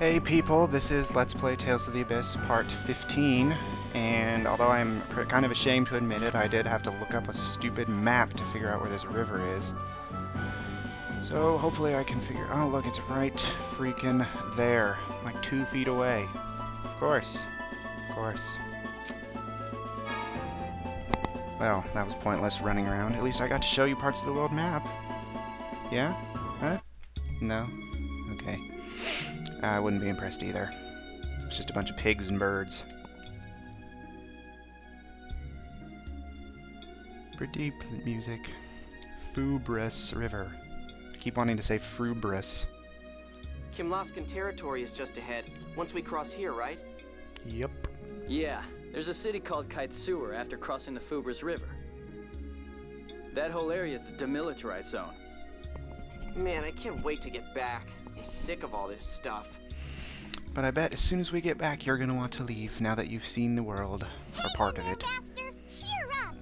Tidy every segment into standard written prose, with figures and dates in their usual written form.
Hey people, this is Let's Play Tales of the Abyss Part 15, and although I'm kind of ashamed to admit it, I did have to look up a stupid map to figure out where this river is. So hopefully I can figure... Oh look, it's right freaking there, like 2 feet away. Of course. Of course. Well, that was pointless running around. At least I got to show you parts of the world map. Yeah? Huh? No? Okay. I wouldn't be impressed either. It's just a bunch of pigs and birds. Pretty music. Fubrus River. I keep wanting to say Frubrus. Kimlaskan territory is just ahead, once we cross here, right? Yep. Yeah, there's a city called Kaitsur after crossing the Fubrus River. That whole area is the demilitarized zone. Man, I can't wait to get back. I'm sick of all this stuff. But I bet as soon as we get back, you're gonna want to leave now that you've seen the world, or part of it. Master, cheer up!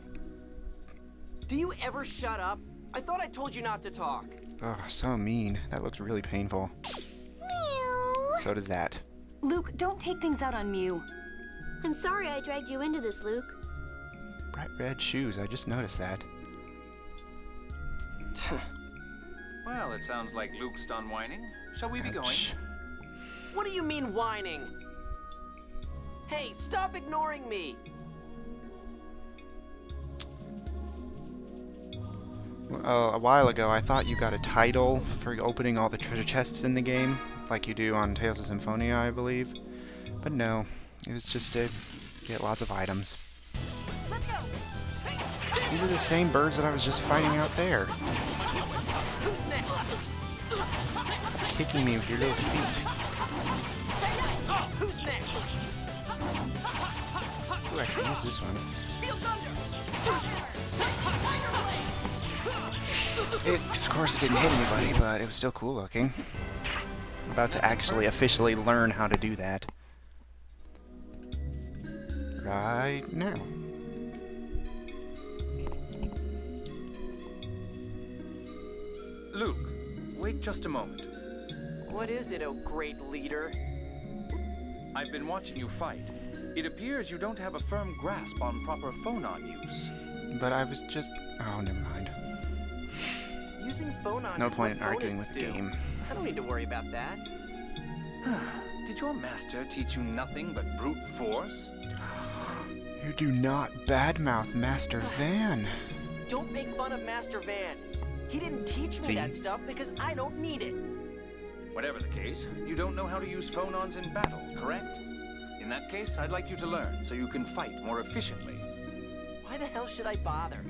Do you ever shut up? I thought I told you not to talk. Oh, so mean. That looks really painful. Mew! So does that. Luke, don't take things out on Mew. I'm sorry I dragged you into this, Luke. Bright red shoes, I just noticed that. Well, it sounds like Luke's done whining. Shall we be going? What do you mean whining? Hey, stop ignoring me! A while ago, I thought you got a title for opening all the treasure chests in the game, like you do on Tales of Symphonia, I believe. But no, it was just to get lots of items. Let's go! These are the same birds that I was just fighting out there. Who's next? Kicking me with your little feet. Who's next? Ooh, I can use this one. Feel thunder! Of course it didn't hit anybody, but it was still cool looking. I'm about to actually officially learn how to do that. Right now. Luke, wait just a moment. What is it, oh great leader? I've been watching you fight. It appears you don't have a firm grasp on proper phonon use. But I was just... Oh, never mind. Using phonons No is point what in arguing phonists with the do. game. I don't need to worry about that. Did your master teach you nothing but brute force? You do not badmouth Master Van. Don't make fun of Master Van. He didn't teach me that stuff because I don't need it. Whatever the case, you don't know how to use phonons in battle, correct? In that case, I'd like you to learn so you can fight more efficiently. Why the hell should I bother?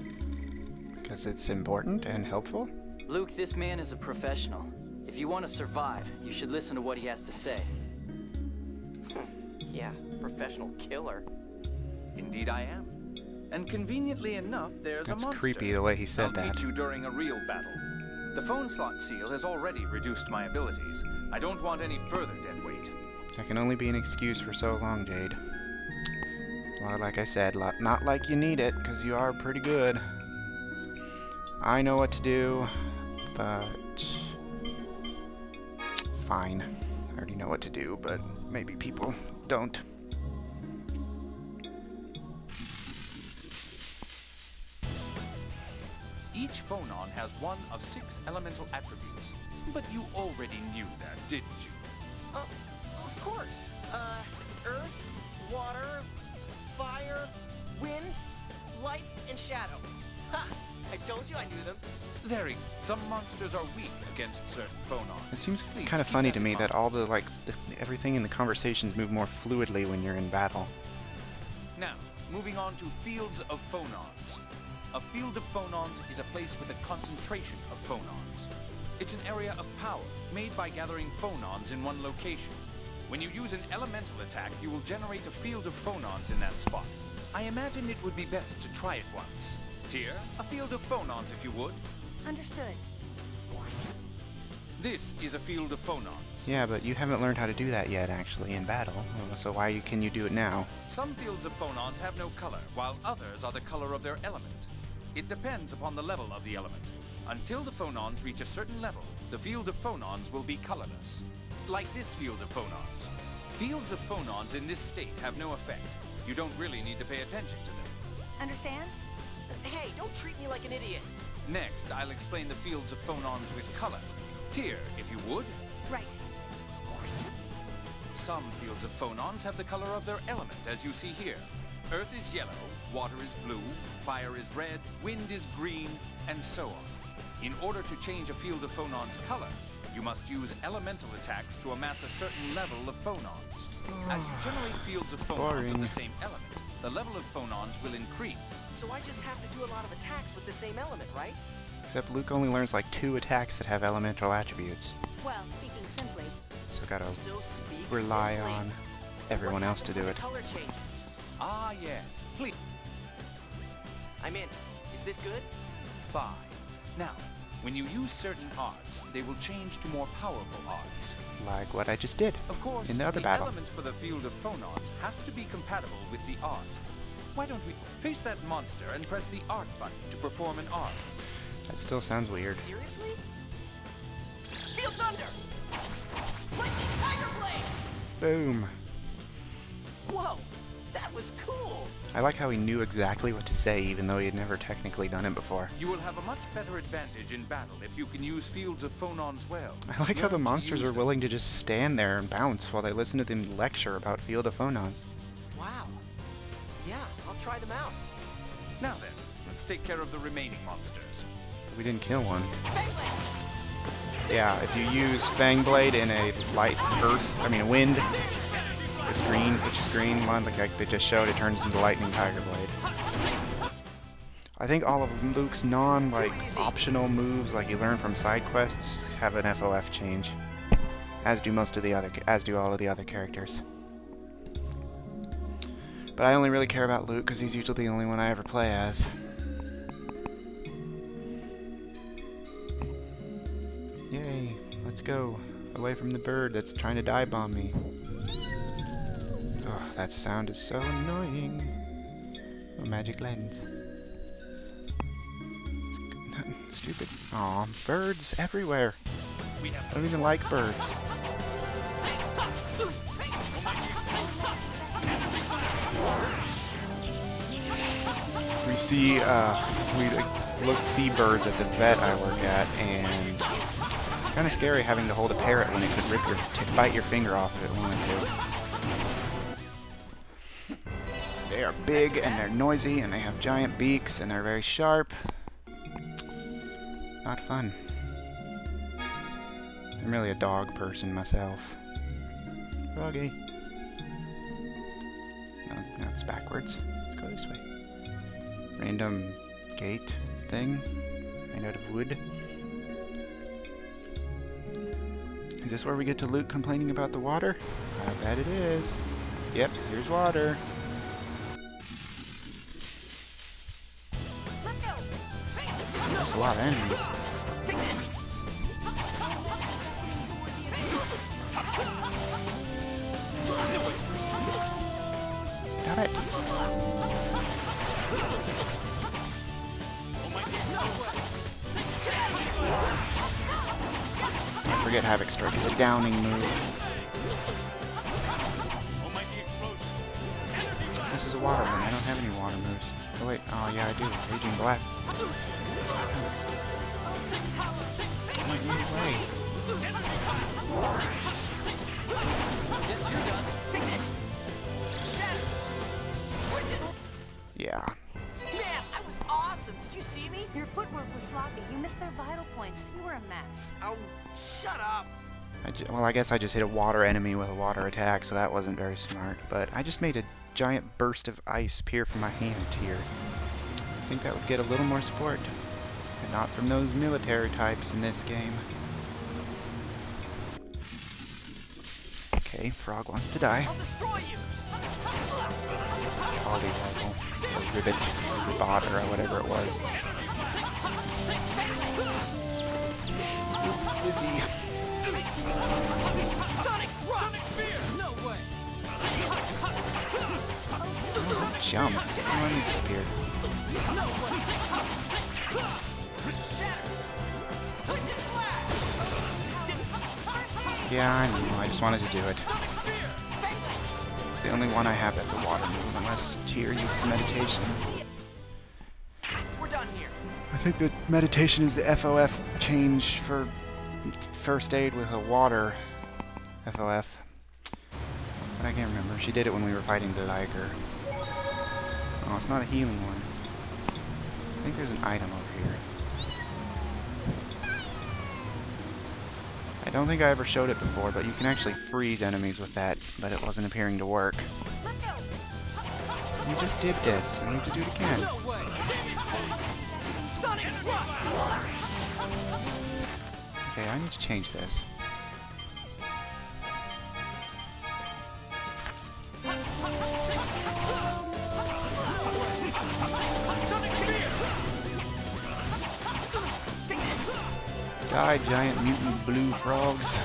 Because it's important and helpful? Luke, this man is a professional. If you want to survive, you should listen to what he has to say. Yeah, professional killer. Indeed I am. And conveniently enough, there's That's a monster. creepy the way he said I'll that. teach you during a real battle. The phone slot seal has already reduced my abilities. I don't want any further dead weight. That can only be an excuse for so long, Jade. Well, like I said, not like you need it, because you are pretty good. I know what to do, but... Fine. I already know what to do, but maybe people don't. Each phonon has one of 6 elemental attributes. But you already knew that, didn't you? Of course. Earth, water, fire, wind, light, and shadow. Ha! I told you I knew them. Very. Some monsters are weak against certain phonons. It seems Please kind of keep funny that to in me mind. that all the, everything in the conversations move more fluidly when you're in battle. Now, moving on to fields of phonons. A field of phonons is a place with a concentration of phonons. It's an area of power made by gathering phonons in one location. When you use an elemental attack, you will generate a field of phonons in that spot. I imagine it would be best to try it once. Tyr, a field of phonons if you would. Understood. This is a field of phonons. Yeah, but you haven't learned how to do that yet, actually, in battle. So why can you do it now? Some fields of phonons have no color, while others are the color of their element. It depends upon the level of the element. Until the phonons reach a certain level, the field of phonons will be colorless. like this field of phonons. Fields of phonons in this state have no effect. You don't really need to pay attention to them. Understand? Hey, don't treat me like an idiot. Next, I'll explain the fields of phonons with color. Tyr, if you would. Right. Some fields of phonons have the color of their element, as you see here. Earth is yellow, water is blue, fire is red, wind is green, and so on. In order to change a field of phonons' color, you must use elemental attacks to amass a certain level of phonons. As you generate fields of phonons of the same element, the level of phonons will increase. So I just have to do a lot of attacks with the same element, right? Except Luke only learns like 2 attacks that have elemental attributes. Well, speaking simply. So gotta So speak rely simply. on everyone else to do it. Color changes. Ah, yes. Please. I'm in. Is this good? Fine. Now, when you use certain arts, they will change to more powerful arts. Like what I just did Of course, in the other battle. element for the field of phonons has to be compatible with the art. Why don't we face that monster and press the art button to perform an art? That still sounds weird. Seriously? Feel thunder! Lightning tiger blade! Boom. Whoa, that was cool! I like how he knew exactly what to say even though he had never technically done it before. You will have a much better advantage in battle if you can use fields of phonons well. I like how Learn the to monsters use are them. willing to just stand there and bounce while they listen to them lecture about Field of Phonons. Wow. Yeah, I'll try them out. Now then, let's take care of the remaining monsters. We didn't kill one. Fangblade! Yeah, if you use Fangblade in a wind, it's green one, like they just showed, it turns into Lightning Tiger Blade. I think all of Luke's optional moves, like you learn from side quests, have an FOF change, as do all of the other characters. But I only really care about Luke because he's usually the only one I ever play as. Yay, let's go away from the bird that's trying to dive bomb me. Oh, that sound is so annoying. Oh, magic lens. Stupid. Aw, birds everywhere. I don't even like birds. We see see birds at the vet I work at, and kind of scary having to hold a parrot when it could bite your finger off if it wanted to. They are big and they're noisy and they have giant beaks and they're very sharp. Not fun. I'm really a dog person myself. Froggy. No, it's backwards. Let's go this way. Random gate thing made out of wood. Is this where we get to Luke complaining about the water? I bet it is. Yep, 'cause here's water. Let's go. There's a lot of enemies. Got it. I forget Havoc Strike is a downing move. This is a water one. I don't have any water moves. Oh wait, oh yeah I do. Raging Blast. Way. Guess you're done. Yeah. Man, I was awesome! Did you see me? Your footwork was sloppy. You missed their vital points. You were a mess. Oh, shut up! Well, I guess I just hit a water enemy with a water attack, so that wasn't very smart. But I just made a giant burst of ice appear from my hand here. I think that would get a little more support. And not from those military types in this game. Okay, Frog wants to die. I'll destroy you! Polywaddle, or Ribbit, or Ribbot, or whatever it was. Dizzy. Sonic Thrust! No way. Jump. Oh, he disappeared. Shatter! Twitch and Flash! Yeah, I know. I just wanted to do it. It's the only one I have that's a water move, unless Tyr uses meditation. We're done here. I think that meditation is the FOF change for first aid with a water FOF. But I can't remember. She did it when we were fighting the Liger. Oh, it's not a healing one. I think there's an item over here. I don't think I ever showed it before, but you can actually freeze enemies with that, but it wasn't appearing to work. Let's go. You just did this. I need to do it again. No way. Sonic Rush. Okay, I need to change this. Die, giant mutant blue frogs.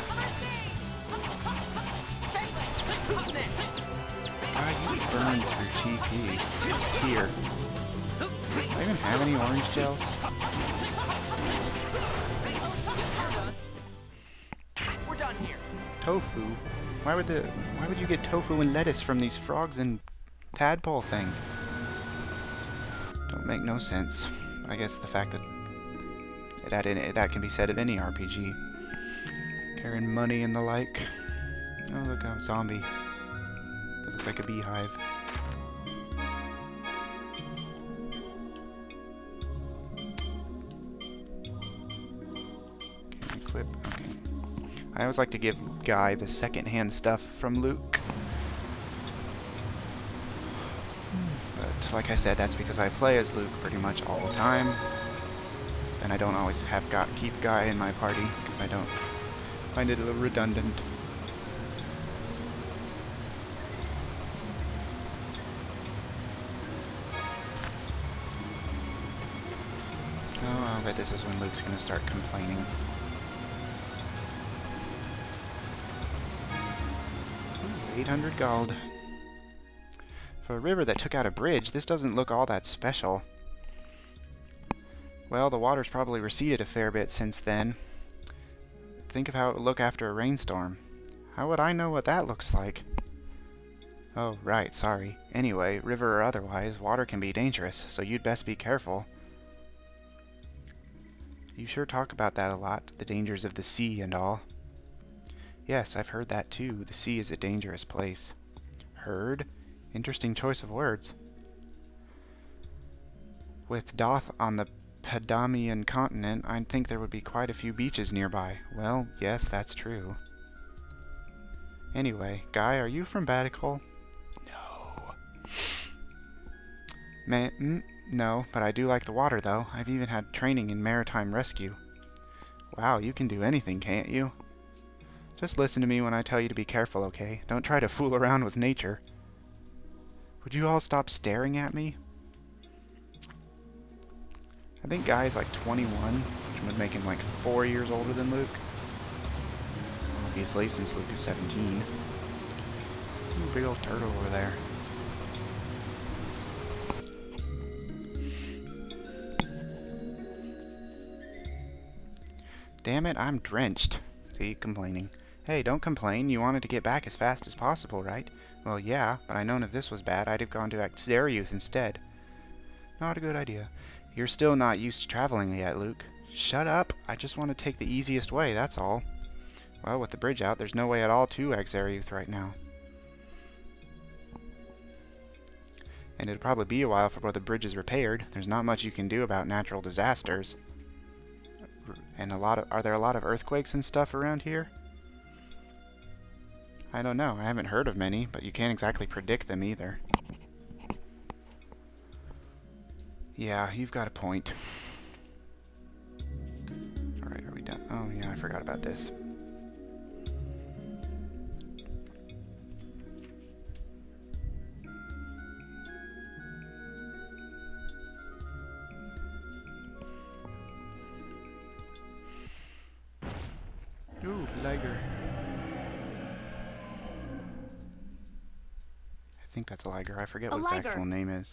Ah, you burned through TP. It's Tyr. Do I even have any orange gels? We're done here. Tofu? Why would you get tofu and lettuce from these frogs and tadpole things? Don't make no sense. I guess the fact that that can be said of any RPG. Carrying money and the like. Oh, look, a zombie. That looks like a beehive. Can equip. Okay. I always like to give Guy the second-hand stuff from Luke. But like I said, that's because I play as Luke pretty much all the time. And I don't always have keep Guy in my party because I don't find it a little redundant. Oh, I bet this is when Luke's gonna start complaining. Ooh, 800 gold. For a river that took out a bridge, this doesn't look all that special. Well, the water's probably receded a fair bit since then. Think of how it would look after a rainstorm. How would I know what that looks like? Oh, right, sorry. Anyway, river or otherwise, water can be dangerous, so you'd best be careful. You sure talk about that a lot, the dangers of the sea and all. Yes, I've heard that too. The sea is a dangerous place. Heard? Interesting choice of words. With Doth on the Padamian continent, I'd think there would be quite a few beaches nearby. Well, yes, that's true. Anyway, Guy, are you from Batical? No. No, but I do like the water, though. I've even had training in maritime rescue. Wow, you can do anything, can't you? Just listen to me when I tell you to be careful, okay? Don't try to fool around with nature. Would you all stop staring at me? I think Guy's like 21, which would make him like 4 years older than Luke. Obviously, since Luke is 17. Ooh, big old turtle over there. Damn it, I'm drenched. See, complaining. Hey, don't complain. You wanted to get back as fast as possible, right? Well, yeah, but I known if this was bad, I'd have gone to Xeriuth instead. Not a good idea. You're still not used to traveling yet, Luke. Shut up. I just want to take the easiest way, that's all. Well, with the bridge out, there's no way at all to Xeriuth right now. And it'll probably be a while before the bridge is repaired. There's not much you can do about natural disasters. And are there a lot of earthquakes and stuff around here? I don't know. I haven't heard of many, but you can't exactly predict them either. Yeah, you've got a point. Alright, are we done? Oh yeah, I forgot about this. Ooh, liger. I think that's a liger. I forget what its actual name is.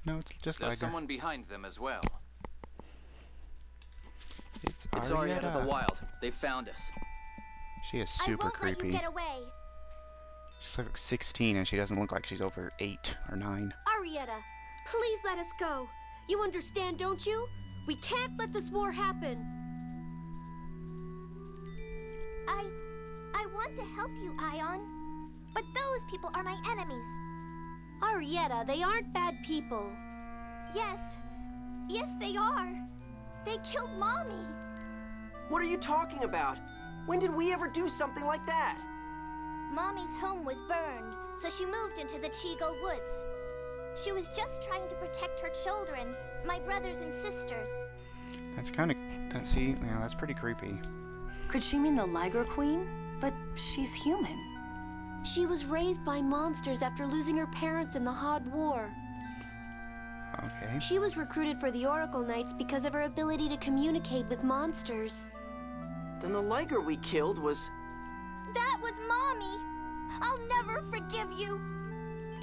No, it's just There's liger. someone behind them as well. It's It's Arietta the Wild. They found us. She is super I won't creepy. let you get away. She's like 16 and she doesn't look like she's over 8 or 9. Arietta, please let us go. You understand, don't you? We can't let this war happen. I want to help you, Ion. But those people are my enemies. Arietta, they aren't bad people. Yes. Yes, they are. They killed Mommy. What are you talking about? When did we ever do something like that? Mommy's home was burned, so she moved into the Chigo Woods. She was just trying to protect her children, my brothers and sisters. That's kind of... see, yeah, that's pretty creepy. Could she mean the Liger Queen? But she's human. She was raised by monsters after losing her parents in the Hod War. Okay. She was recruited for the Oracle Knights because of her ability to communicate with monsters. Then the Liger we killed was... That was Mommy! I'll never forgive you!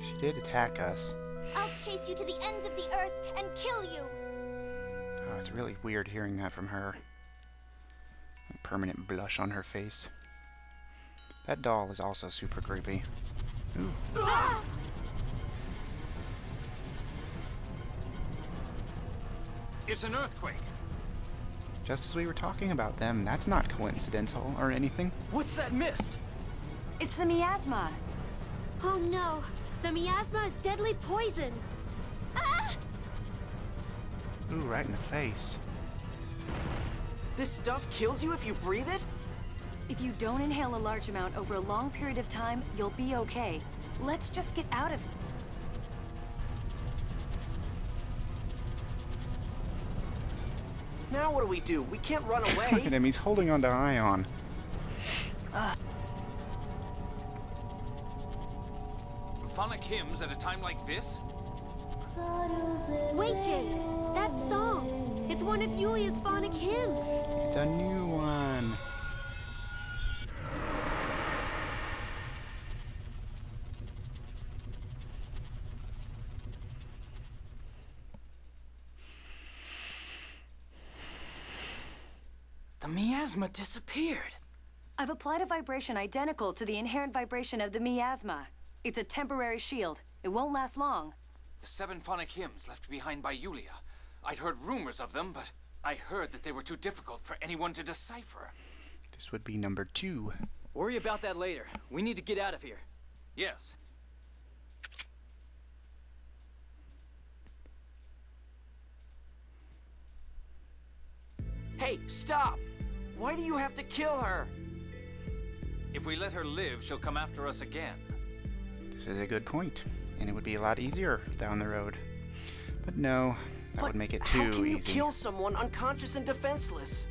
She did attack us. I'll chase you to the ends of the earth and kill you! Oh, it's really weird hearing that from her. A permanent blush on her face. That doll is also super creepy. Ooh. Ah! It's an earthquake. Just as we were talking about them, that's not coincidental or anything. What's that mist? It's the miasma. Oh no! The miasma is deadly poison! Ah! Ooh, right in the face. This stuff kills you if you breathe it? If you don't inhale a large amount over a long period of time, you'll be okay. Let's just get out of... Now what do we do? We can't run Look away. at him, he's holding on to Ion. Phonic hymns at a time like this? Wait, Jake! That song! It's one of Yulia's phonic hymns! It's a new one. The miasma disappeared. I've applied a vibration identical to the inherent vibration of the miasma. It's a temporary shield. It won't last long. The 7 phonic hymns left behind by Yulia. I'd heard rumors of them, but I heard that they were too difficult for anyone to decipher. This would be number 2. Worry about that later. We need to get out of here. Yes. Hey, stop! Why do you have to kill her? If we let her live, she'll come after us again. This is a good point, and it would be a lot easier down the road. But no, that would make it too How can you easy. kill someone unconscious and defenseless?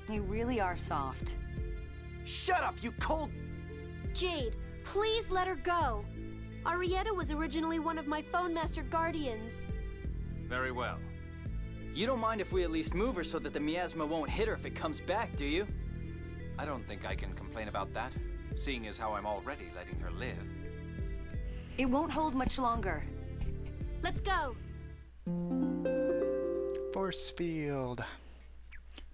You really are soft. Shut up, you cold... Jade, please let her go! Arietta was originally one of my Phone Master Guardians. Very well. You don't mind if we at least move her so that the miasma won't hit her if it comes back, do you? I don't think I can complain about that, seeing as how I'm already letting her live. It won't hold much longer. Let's go! Force field.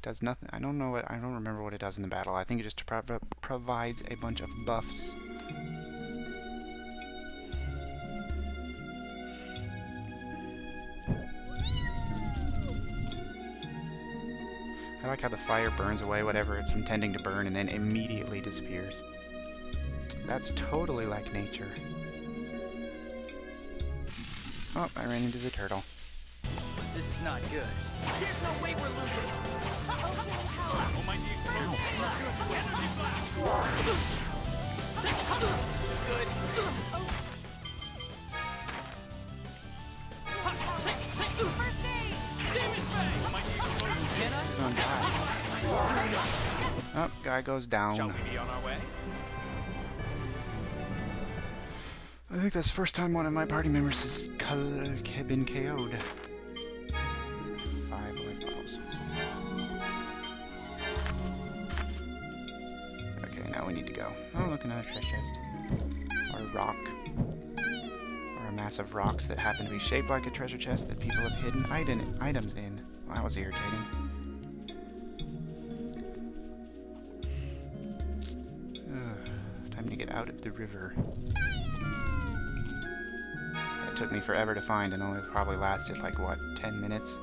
Does nothing. I don't remember what it does in the battle. I think it just provides a bunch of buffs. I like how the fire burns away whatever it's intending to burn and then immediately disappears. That's totally like nature. Oh, I ran into the turtle. This is not good. There's no way we're losing! Don't mind the explosion. This isn't good. First aid! Don't mind the explosion. Can I? Oh, God. Oh, guy goes down. Shall we be on our way? I think that's the first time one of my party members has been KO'd. 5 life bottles. Okay, now we need to go. Oh, look, another treasure chest. Or a rock. Or a mass of rocks that happen to be shaped like a treasure chest that people have hidden items in. Well, that was irritating. the river. It took me forever to find and only probably lasted like, what, 10 minutes?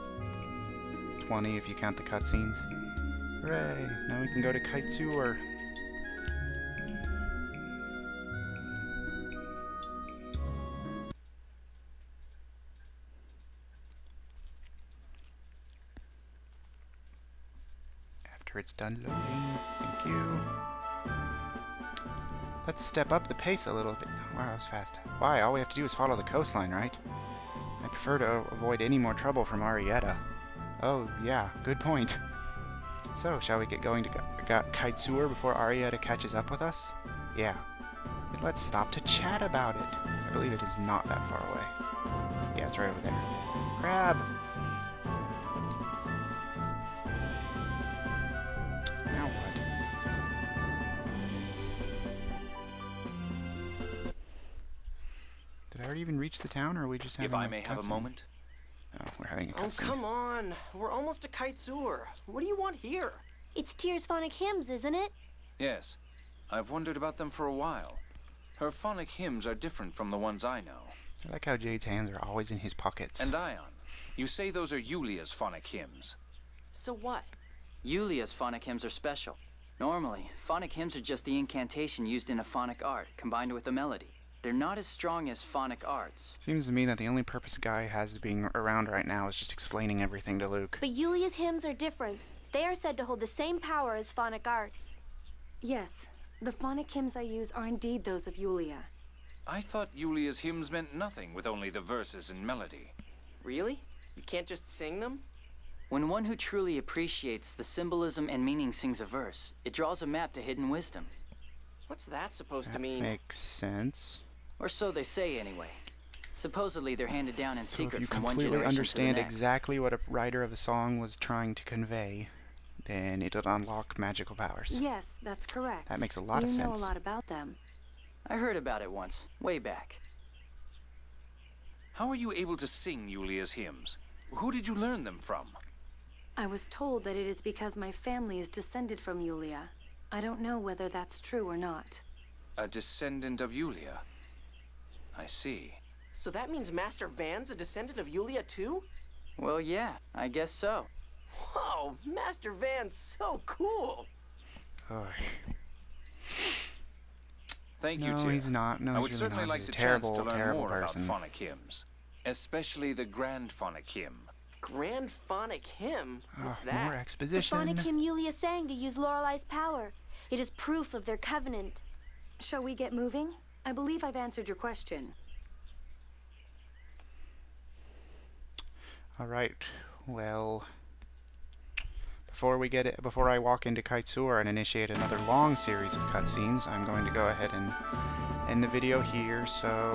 20 if you count the cutscenes. Hooray! Now we can go to Kite Sewer. After it's done loading, thank you. Let's step up the pace a little bit. Wow, that was fast. Why? All we have to do is follow the coastline, right? I prefer to avoid any more trouble from Arietta. Oh, yeah, good point. So, shall we get going to Kite Sewer before Arietta catches up with us? Yeah. And let's stop to chat about it. I believe it is not that far away. Yeah, it's right over there. Crab! Now what? Did I already even reach the town, or are we just having If I may have a moment? Oh, we're having a Oh, cutscene. come on. We're almost to Kite Sewer. What do you want here? It's Tyr's phonic hymns, isn't it? Yes. I've wondered about them for a while. Her phonic hymns are different from the ones I know. I like how Jade's hands are always in his pockets. And Ion, you say those are Yulia's phonic hymns. So what? Yulia's phonic hymns are special. Normally, phonic hymns are just the incantation used in a phonic art, combined with a melody. They're not as strong as phonic arts. Seems to me that the only purpose Guy has of being around right now is just explaining everything to Luke. But Yulia's hymns are different. They are said to hold the same power as phonic arts. Yes, the phonic hymns I use are indeed those of Yulia. I thought Yulia's hymns meant nothing with only the verses and melody. Really? You can't just sing them? When one who truly appreciates the symbolism and meaning sings a verse, it draws a map to hidden wisdom. What's that supposed to That mean? makes sense. Or so they say anyway. Supposedly they're handed down in So if secret you from one completely generation to the understand next. exactly what a writer of a song was trying to convey, then it'll unlock magical powers. Yes, that's correct. That makes a lot of You know sense. a lot about them. I heard about it once, way back. How are you able to sing Yulia's hymns? Who did you learn them from? I was told that it is because my family is descended from Yulia. I don't know whether that's true or not. A descendant of Yulia. I see. So that means Master Van's a descendant of Yulia too? Well, yeah, I guess so. Whoa, Master Van's so cool. Ugh. Thank you, No, Tyr. he's not. No, I he's would really certainly not. like He's the a terrible, chance to learn terrible more person. about phonic hymns, especially the grand phonic hymn. Grand phonic hymn? What's Ugh, that? more The exposition. phonic hymn Yulia sang to use Lorelei's power. It is proof of their covenant. Shall we get moving? I believe I've answered your question. All right. Well, before I walk into Kite Sewer and initiate another long series of cutscenes, I'm going to go ahead and end the video here. So